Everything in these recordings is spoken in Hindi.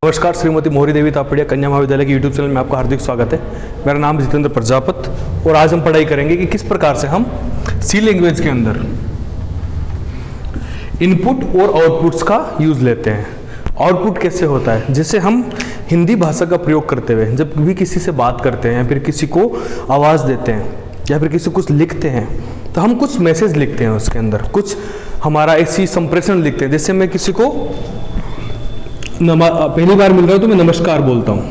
नमस्कार, श्रीमती मोहरी देवी तापड़िया कन्या महाविद्यालय के यूट्यूब चैनल में आपका हार्दिक स्वागत है। मेरा नाम जितेंद्र प्रजापत और आज हम पढ़ाई करेंगे कि किस प्रकार से हम सी लैंग्वेज के अंदर इनपुट और आउटपुट्स का यूज लेते हैं। आउटपुट कैसे होता है, जैसे हम हिंदी भाषा का प्रयोग करते हुए जब भी किसी से बात करते हैं या फिर किसी को आवाज़ देते हैं या फिर किसी को कुछ लिखते हैं तो हम कुछ मैसेज लिखते हैं, उसके अंदर कुछ हमारा ऐसी संप्रेषण लिखते हैं। जैसे मैं किसी को पहली बार मिल रहा हूं तो मैं नमस्कार बोलता हूं।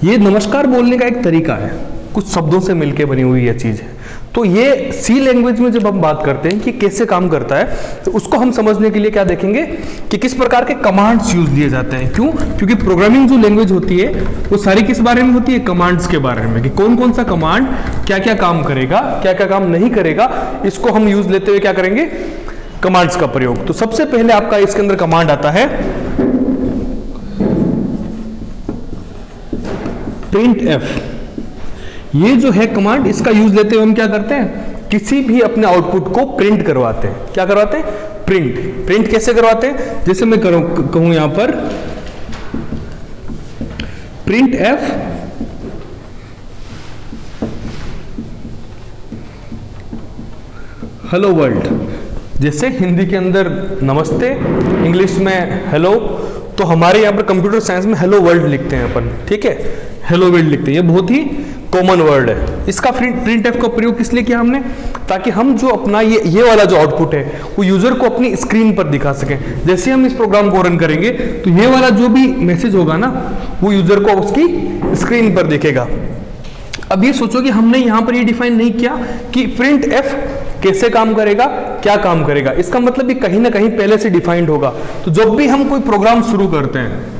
ये नमस्कार बोलने का एक तरीका है, कुछ शब्दों से मिलके बनी हुई यह चीज है। तो ये सी लैंग्वेज में जब हम बात करते हैं कि कैसे काम करता है तो उसको हम समझने के लिए क्या देखेंगे कि किस प्रकार के कमांड्स यूज लिए जाते हैं। क्यों? क्योंकि प्रोग्रामिंग जो लैंग्वेज होती है वो सारी किस बारे में होती है? कमांड्स के बारे में, कि कौन कौन सा कमांड क्या क्या काम करेगा, क्या क्या काम नहीं करेगा, इसको हम यूज लेते हुए क्या करेंगे, कमांड्स का प्रयोग। तो सबसे पहले आपका इसके अंदर कमांड आता है प्रिंट एफ। ये जो है कमांड, इसका यूज लेते हुए हम क्या करते हैं, किसी भी अपने आउटपुट को प्रिंट करवाते हैं। क्या करवाते हैं? प्रिंट। प्रिंट कैसे करवाते हैं? जैसे मैं कहूं यहां पर प्रिंट एफ हेलो वर्ल्ड। जैसे हिंदी के अंदर नमस्ते, इंग्लिश में हेलो, तो हमारे यहाँ पर कंप्यूटर साइंस में हेलो वर्ल्ड लिखते हैं अपन, ठीक है, हेलो वर्ल्ड लिखते हैं। ये बहुत ही कॉमन वर्ड है। इसका प्रिंट एफ का प्रयोग किस लिए किया हमने? ताकि हम जो अपना ये वाला जो आउटपुट है वो यूजर को अपनी स्क्रीन पर दिखा सकें। जैसे हम इस प्रोग्राम को रन करेंगे तो ये वाला जो भी मैसेज होगा ना वो यूजर को उसकी स्क्रीन पर दिखेगा। अब ये सोचो कि हमने यहां पर ये डिफाइन नहीं किया कि प्रिंट एफ कैसे काम करेगा, क्या काम करेगा। इसका मतलब ये कहीं ना कहीं पहले से डिफाइंड होगा। तो जब भी हम कोई प्रोग्राम शुरू करते हैं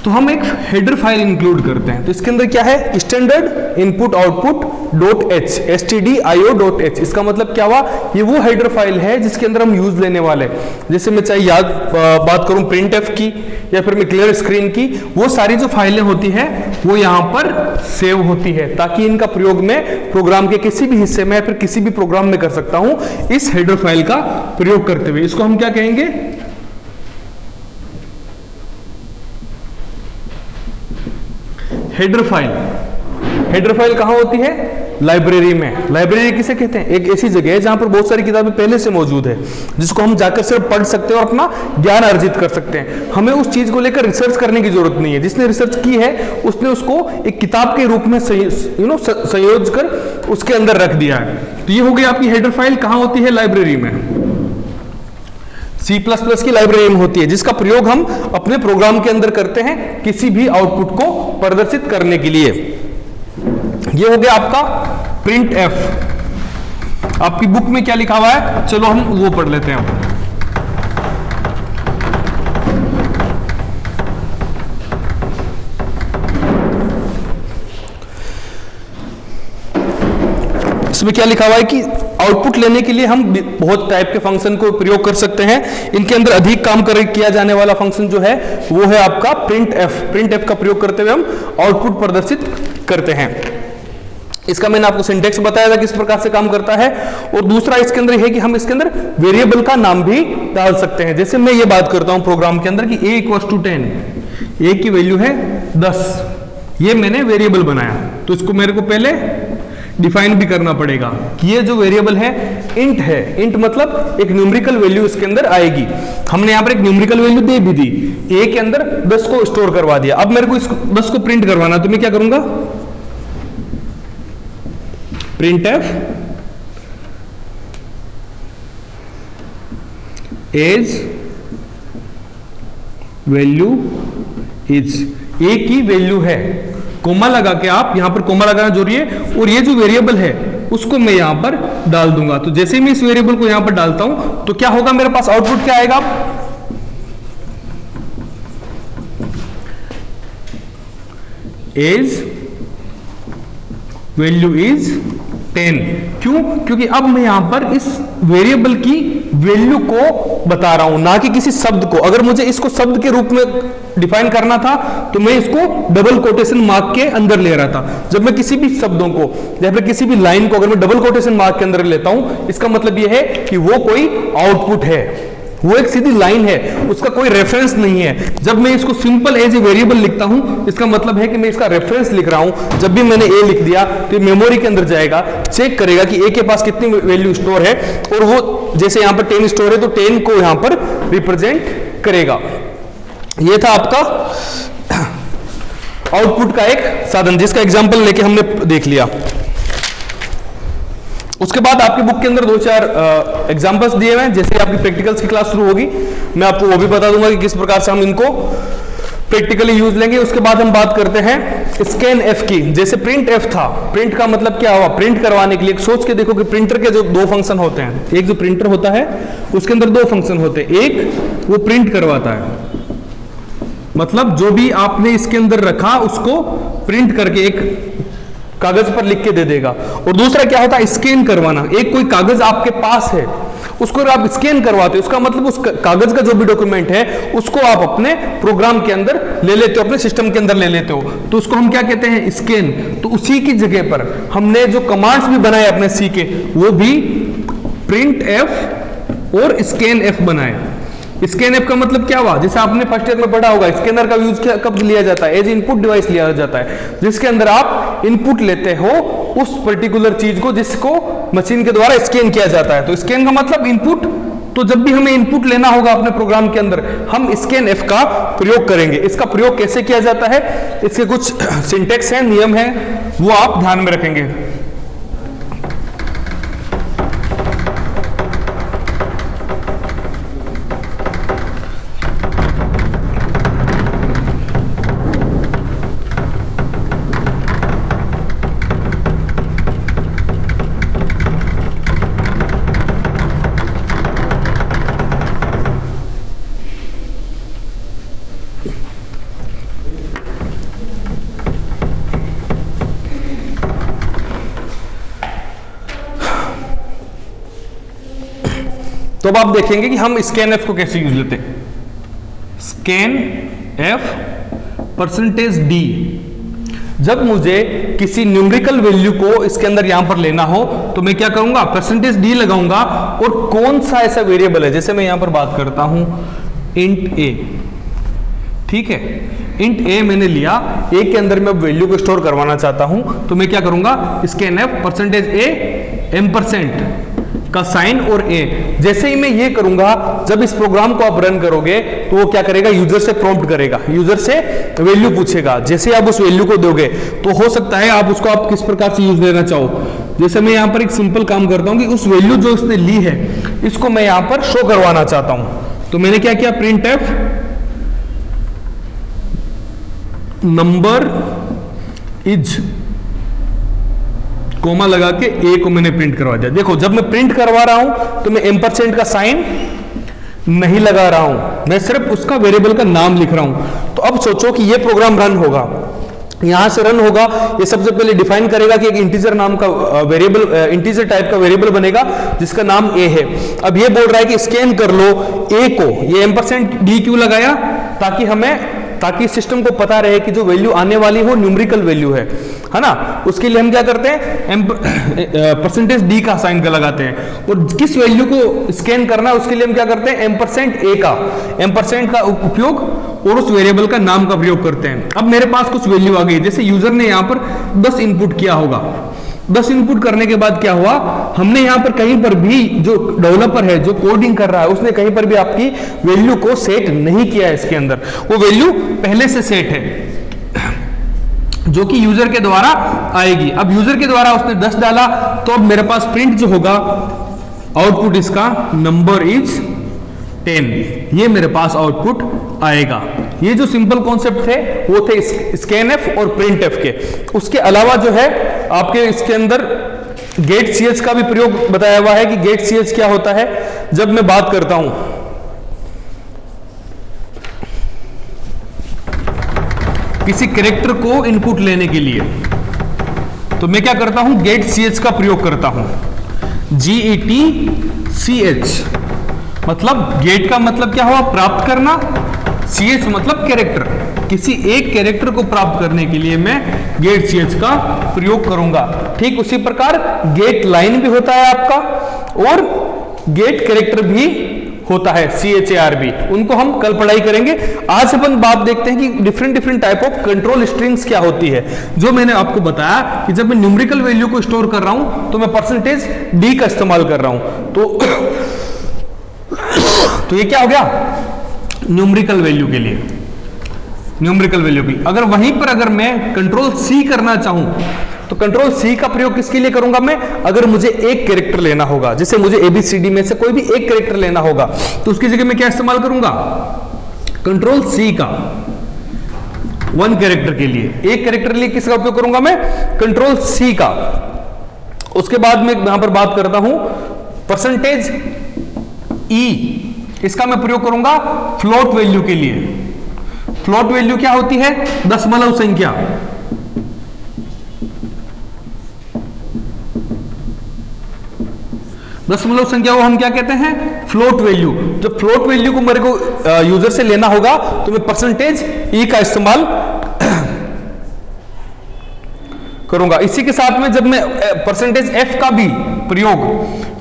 तो हम एक हेडर फाइल इंक्लूड करते हैं। तो इसके अंदर क्या है, standard input output dot H, stdio.h। इसका मतलब क्या हुआ, ये वो हेडर फाइल है जिसके अंदर हम यूज लेने वाले। जैसे मैं चाहे बात करूं प्रिंट एफ की या फिर मैं क्लियर स्क्रीन की, वो सारी जो फाइलें होती हैं वो यहां पर सेव होती है ताकि इनका प्रयोग मैं प्रोग्राम के किसी भी हिस्से में या फिर किसी भी प्रोग्राम में कर सकता हूं इस हेडर फाइल का प्रयोग करते हुए। इसको हम क्या कहेंगे, हेडर फाइल। हेडर फाइल कहां होती है? लाइब्रेरी में। लाइब्रेरी किसे कहते हैं? एक ऐसी जगह है जहां पर बहुत सारी किताबें पहले से मौजूद है जिसको हम जाकर सिर्फ पढ़ सकते हैं और अपना ज्ञान अर्जित कर सकते हैं। हमें उस चीज को लेकर रिसर्च करने की जरूरत नहीं है। जिसने रिसर्च की है उसने उसको एक किताब के रूप में संयोज कर उसके अंदर रख दिया है। तो ये हो गई आपकी हेडर फाइल। कहां होती है? लाइब्रेरी में। C++ की लाइब्रेरी में होती है जिसका प्रयोग हम अपने प्रोग्राम के अंदर करते हैं किसी भी आउटपुट को प्रदर्शित करने के लिए। ये हो गया आपका प्रिंट एफ। आपकी बुक में क्या लिखा हुआ है, चलो हम वो पढ़ लेते हैं। इसमें क्या लिखा हुआ है कि आउटपुट लेने के लिए हम बहुत टाइप के फंक्शन को प्रयोग कर सकते हैं। इनके अंदर अधिक काम किया जाने वाला फंक्शन जो है वो है आपका प्रिंट एफ। प्रिंट एफ का प्रयोग करते हुए हम आउटपुट प्रदर्शित करते हैं। इसका मैंने आपको सिंटेक्स बताया था किस प्रकार से काम करता है। और दूसरा इसके अंदर है कि हम इसके अंदर वेरिएबल का नाम भी डाल सकते हैं। जैसे मैं ये बात करता हूं प्रोग्राम के अंदर कि a = 10, a की वैल्यू है 10, ये मैंने वेरिएबल बनाया। तो इसको मेरे को पहले डिफाइन भी करना पड़ेगा कि ये जो वेरिएबल है इंट है। इंट मतलब एक न्यूमेरिकल वैल्यू इसके अंदर आएगी। हमने यहां पर एक न्यूमेरिकल वैल्यू दे भी दी, a के अंदर 10 को स्टोर करवा दिया। अब मेरे को इस 10 को प्रिंट करवाना, तो मैं क्या करूंगा, printf as value is, a की वैल्यू है, कोमा लगा के, आप यहां पर कोमा लगाना जरूरी है, और ये जो वेरिएबल है उसको मैं यहां पर डाल दूंगा। तो जैसे मैं इस वेरिएबल को यहां पर डालता हूं तो क्या होगा, मेरे पास आउटपुट क्या आएगा, एज वैल्यू इज 10। क्यों? क्योंकि अब मैं यहां पर इस वेरिएबल की वैल्यू को बता रहा हूं, ना कि किसी शब्द को। अगर मुझे इसको शब्द के रूप में डिफाइन करना था तो मैं इसको डबल कोटेशन मार्क के अंदर ले रहा था। जब मैं किसी भी शब्दों को या फिर किसी भी लाइन को अगर मैं डबल कोटेशन मार्क के अंदर लेता हूं, इसका मतलब यह है कि वो कोई आउटपुट है, वो एक सीधी लाइन है, उसका कोई रेफरेंस नहीं है। जब मैं इसको सिंपल एज ए वेरिएबल लिखता हूं, इसका मतलब है कि मैं इसका रेफरेंस लिख रहा हूं। जब भी मैंने ए लिख दिया तो मेमोरी के अंदर जाएगा, चेक करेगा कि ए के पास कितनी वैल्यू स्टोर है, और वो जैसे यहां पर 10 स्टोर है तो 10 को यहां पर रिप्रेजेंट करेगा। ये था आपका आउटपुट का एक साधन, जिसका एग्जाम्पल लेके हमने देख लिया। उसके बाद आपकी बुक के अंदर 2-4 एग्जांपल्स दिए हुए हैं। जैसे आपकी प्रैक्टिकल्स की क्लास शुरू होगी, मैं आपको वो भी बता दूंगा कि किस प्रकार से हम इनको प्रैक्टिकली यूज लेंगे। उसके बाद हम बात करते हैं स्कैन एफ की। जैसे प्रिंट एफ था, प्रिंट का मतलब क्या हुआ, प्रिंट करवाने के लिए। सोच के देखो कि प्रिंटर के जो 2 फंक्शन होते हैं, एक जो प्रिंटर होता है उसके अंदर 2 फंक्शन होते हैं। एक वो प्रिंट करवाता है, मतलब जो भी आपने इसके अंदर रखा उसको प्रिंट करके एक कागज पर लिख के दे देगा। और दूसरा क्या होता है, स्कैन करवाना। एक कोई कागज आपके पास है, उसको अगर आप स्कैन करवाते हो, उसका मतलब उस कागज का जो भी डॉक्यूमेंट है उसको आप अपने प्रोग्राम के अंदर ले लेते हो, अपने सिस्टम के अंदर ले लेते हो, तो उसको हम क्या कहते हैं, स्कैन। तो उसी की जगह पर हमने जो कमांड्स भी बनाए अपने सी के, वो भी प्रिंट एफ और स्कैन एफ बनाए। स्कैन एफ का मतलब क्या हुआ, जैसे आपने फर्स्ट ईयर में पढ़ा होगा, स्कैनर का यूज कब लिया जाता है, एज इनपुट डिवाइस लिया जाता है, जिसके अंदर आप इनपुट लेते हो उस पर्टिकुलर चीज को जिसको मशीन के द्वारा स्कैन किया जाता है। तो स्कैन का मतलब इनपुट। तो जब भी हमें इनपुट लेना होगा अपने प्रोग्राम के अंदर, हम स्कैन एफ का प्रयोग करेंगे। इसका प्रयोग कैसे किया जाता है, इसके कुछ सिंटेक्स है, नियम है, वो आप ध्यान में रखेंगे। तो अब आप देखेंगे कि हम स्कैन एफ को कैसे यूज लेते हैं। स्कैन एफ परसेंटेज डी, जब मुझे किसी न्यूमेरिकल वैल्यू को इसके अंदर यहां पर लेना हो तो मैं क्या करूंगा, परसेंटेज डी लगाऊंगा। और कौन सा ऐसा वेरिएबल है, जैसे मैं यहां पर बात करता हूं इंट ए, ठीक है, इंट ए मैंने लिया, ए के अंदर मैं वैल्यू को स्टोर करवाना चाहता हूं, तो मैं क्या करूंगा, स्कैन एफ परसेंटेज ए एम्परसेंट का साइन और ए। जैसे ही मैं ये करूंगा, जब इस प्रोग्राम को आप रन करोगे तो वो क्या करेगा, यूजर से प्रॉम्प्ट करेगा, यूजर से वैल्यू पूछेगा। जैसे आप उस वैल्यू को दोगे तो हो सकता है आप उसको आप किस प्रकार से यूज लेना चाहो। जैसे मैं यहां पर एक सिंपल काम करता हूं कि उस वैल्यू जो उसने ली है इसको मैं यहां पर शो करवाना चाहता हूं, तो मैंने क्या किया, printf number is comma लगा के ए को मैंने प्रिंट करवा दिया। देखो, जब मैं प्रिंट करवा रहा हूं तो मैं एम्परसेंट का साइन नहीं लगा रहा हूं, मैं सिर्फ उसका वेरिएबल का नाम लिख रहा हूं। तो अब सोचो कि ये प्रोग्राम रन होगा, यहां से रन होगा, ये सबसे पहले डिफाइन करेगा कि एक इंटीजर नाम का वेरिएबल, इंटीजर टाइप का वेरिएबल बनेगा जिसका नाम ए है। अब ये बोल रहा है कि स्कैन कर लो ए को, ये एम्परसेंट डी क्यों लगाया, ताकि सिस्टम को पता रहे कि जो वैल्यू आने वाली हो न्यूमेरिकल वैल्यू है ना। उसके लिए हम क्या करते हैं, परसेंटेज डी का साइन का लगाते हैं। और किस वैल्यू को स्कैन करना है उसके लिए हम क्या करते हैं, एम्परसेंट ए का, एम्परसेंट का उपयोग और उस वेरिएबल का नाम का प्रयोग करते हैं। अब मेरे पास कुछ वैल्यू आ गई, जैसे यूजर ने यहां पर 10 इनपुट किया होगा। 10 इनपुट करने के बाद क्या हुआ, हमने यहां पर कहीं पर भी, जो डेवलपर है, जो कोडिंग कर रहा है, उसने कहीं पर भी आपकी वैल्यू को सेट नहीं किया है इसके अंदर, वो वैल्यू पहले से सेट है जो कि यूजर के द्वारा आएगी। अब यूजर के द्वारा उसने 10 डाला, तो अब मेरे पास प्रिंट जो होगा आउटपुट इसका नंबर इज 10, ये मेरे पास आउटपुट आएगा। ये जो सिंपल कॉन्सेप्ट थे वो थे स्कैन एफ और प्रिंट एफ के। उसके अलावा जो है आपके इसके अंदर गेट सीएच का भी प्रयोग बताया हुआ है कि गेट सीएच क्या होता है। जब मैं बात करता हूं किसी कैरेक्टर को इनपुट लेने के लिए, तो मैं क्या करता हूं, गेट सीएच का प्रयोग करता हूं, GET CH। मतलब गेट का मतलब क्या हुआ, प्राप्त करना, ch मतलब कैरेक्टर, किसी एक कैरेक्टर को प्राप्त करने के लिए मैं गेट ch का प्रयोग करूंगा। ठीक उसी प्रकार गेट लाइन भी होता है आपका और गेट कैरेक्टर भी होता है, CHAR भी, उनको हम कल पढ़ाई करेंगे। आज अपन बात देखते हैं कि different type of control strings क्या होती है। जो मैंने आपको बताया कि जब मैं न्यूमेरिकल वैल्यू को स्टोर कर रहा हूं तो मैं परसेंटेज d का इस्तेमाल कर रहा हूं, तो ये क्या हो गया, न्यूमेरिकल वैल्यू के लिए, न्यूमेरिकल वैल्यू की। अगर वहीं पर अगर मैं कंट्रोल C करना चाहूं तो कंट्रोल C का प्रयोग किसके लिए करूंगा मैं, अगर मुझे एक कैरेक्टर लेना होगा, जैसे मुझे ABCD में से कोई भी एक कैरेक्टर लेना होगा तो उसकी जगह मैं क्या इस्तेमाल करूंगा, कंट्रोल C का, वन कैरेक्टर के लिए, एक कैरेक्टर के लिए किसका उपयोग करूंगा मैं, कंट्रोल C का। उसके बाद में यहां पर बात करता हूं परसेंटेज E, इसका मैं प्रयोग करूंगा फ्लोट वैल्यू के लिए। फ्लोट वैल्यू क्या होती है, दशमलव संख्या। दशमलव संख्या को हम क्या कहते हैं, फ्लोट वैल्यू। जब फ्लोट वैल्यू को मेरे को यूजर से लेना होगा तो मैं परसेंटेज E का इस्तेमाल करूंगा। इसी के साथ में जब मैं परसेंटेज F का भी प्रयोग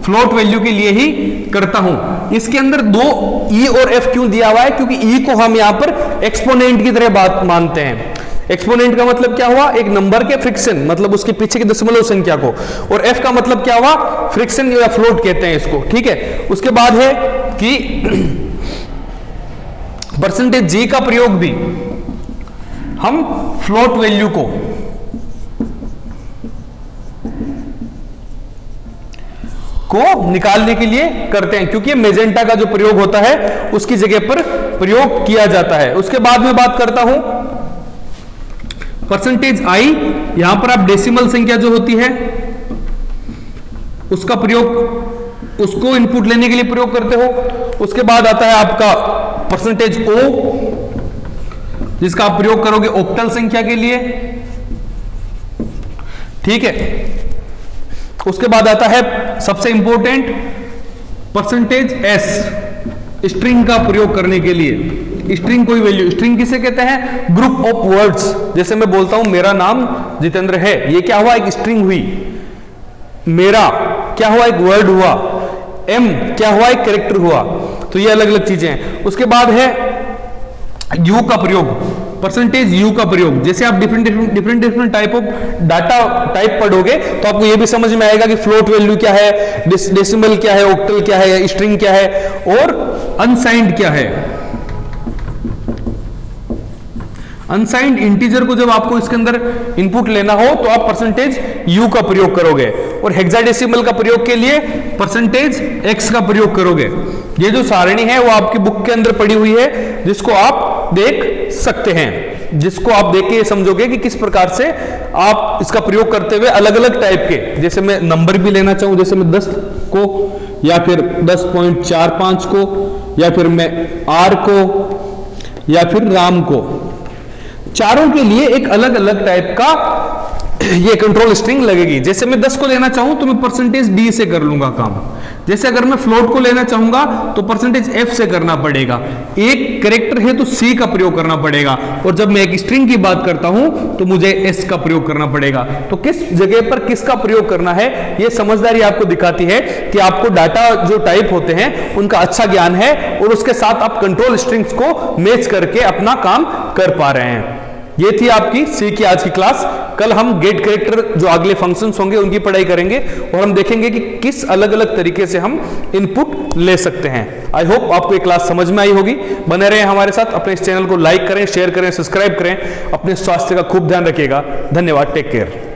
फ्लोट वैल्यू के लिए ही करता हूं। इसके अंदर दो E और F क्यों दिया हुआ है, क्योंकि E को हम यहां पर एक्सपोनेंट की तरह बात मानते हैं। एक्सपोनेंट का मतलब क्या हुआ, एक नंबर के फ्रिक्शन, मतलब उसके पीछे की दशमलव संख्या को, और F का मतलब क्या हुआ, फ्रिक्शन या फ्लोट कहते हैं इसको। ठीक है, उसके बाद है कि परसेंटेज G का प्रयोग भी हम फ्लोट वैल्यू को निकालने के लिए करते हैं, क्योंकि मेजेंटा का जो प्रयोग होता है उसकी जगह पर प्रयोग किया जाता है। उसके बाद में बात करता हूं परसेंटेज I, यहां पर आप डेसिमल संख्या जो होती है उसका प्रयोग, उसको इनपुट लेने के लिए प्रयोग करते हो। उसके बाद आता है आपका परसेंटेज O, जिसका आप प्रयोग करोगे ऑक्टल संख्या के लिए। ठीक है, उसके बाद आता है सबसे इंपॉर्टेंट परसेंटेज S, स्ट्रिंग का प्रयोग करने के लिए। स्ट्रिंग कोई वैल्यू, स्ट्रिंग किसे कहते हैं, ग्रुप ऑफ वर्ड्स। जैसे मैं बोलता हूं मेरा नाम जितेंद्र है, ये क्या हुआ, एक स्ट्रिंग हुई। मेरा क्या हुआ, एक वर्ड हुआ। M क्या हुआ, एक कैरेक्टर हुआ। तो ये अलग अलग चीजें हैं। उसके बाद है U का प्रयोग, परसेंटेज U का प्रयोग। जैसे आप different type of data type पढ़ोगे तो आपको ये भी समझ में आएगा कि फ्लोट वैल्यू क्या है, डेसिमल क्या है, ऑक्टल क्या है, स्ट्रिंग क्या है और अनसाइंड क्या है। अनसाइंड इंटीजर को जब आपको इसके अंदर इनपुट लेना हो तो आप परसेंटेज U का प्रयोग करोगे, और हेक्साडेसिमल का प्रयोग के लिए परसेंटेज X का प्रयोग करोगे। ये जो सारणी है वो आपकी बुक के अंदर पड़ी हुई है, जिसको आप देख सकते हैं, जिसको आप देख के ये समझोगे कि किस प्रकार से आप इसका प्रयोग करते हुए अलग अलग टाइप के, जैसे मैं नंबर भी लेना चाहूं, जैसे मैं 10 को या फिर 10.45 को या फिर मैं R को या फिर राम को, चारों के लिए एक अलग अलग टाइप का ये कंट्रोल स्ट्रिंग लगेगी। जैसे मैं 10 को लेना चाहूं तो मैं परसेंटेज D से कर लूंगा काम। जैसे अगर मैं फ्लोट को लेना चाहूंगा तो परसेंटेज F से करना पड़ेगा। एक कैरेक्टर है तो C का प्रयोग करना पड़ेगा, और जब मैं एक स्ट्रिंग की बात करता हूं तो मुझे S का प्रयोग करना पड़ेगा। तो किस जगह पर किसका प्रयोग करना है, ये समझदारी आपको दिखाती है कि आपको डाटा जो टाइप होते हैं उनका अच्छा ज्ञान है, और उसके साथ आप कंट्रोल स्ट्रिंग्स को मैच करके अपना काम कर पा रहे हैं। ये थी आपकी सी की आज की क्लास। कल हम गेट कैरेक्टर जो अगले फंक्शंस होंगे उनकी पढ़ाई करेंगे, और हम देखेंगे कि किस अलग अलग तरीके से हम इनपुट ले सकते हैं। आई होप आपको ये क्लास समझ में आई होगी। बने रहें हमारे साथ, अपने इस चैनल को लाइक करें, शेयर करें, सब्सक्राइब करें। अपने स्वास्थ्य का खूब ध्यान रखिएगा। धन्यवाद, टेक केयर।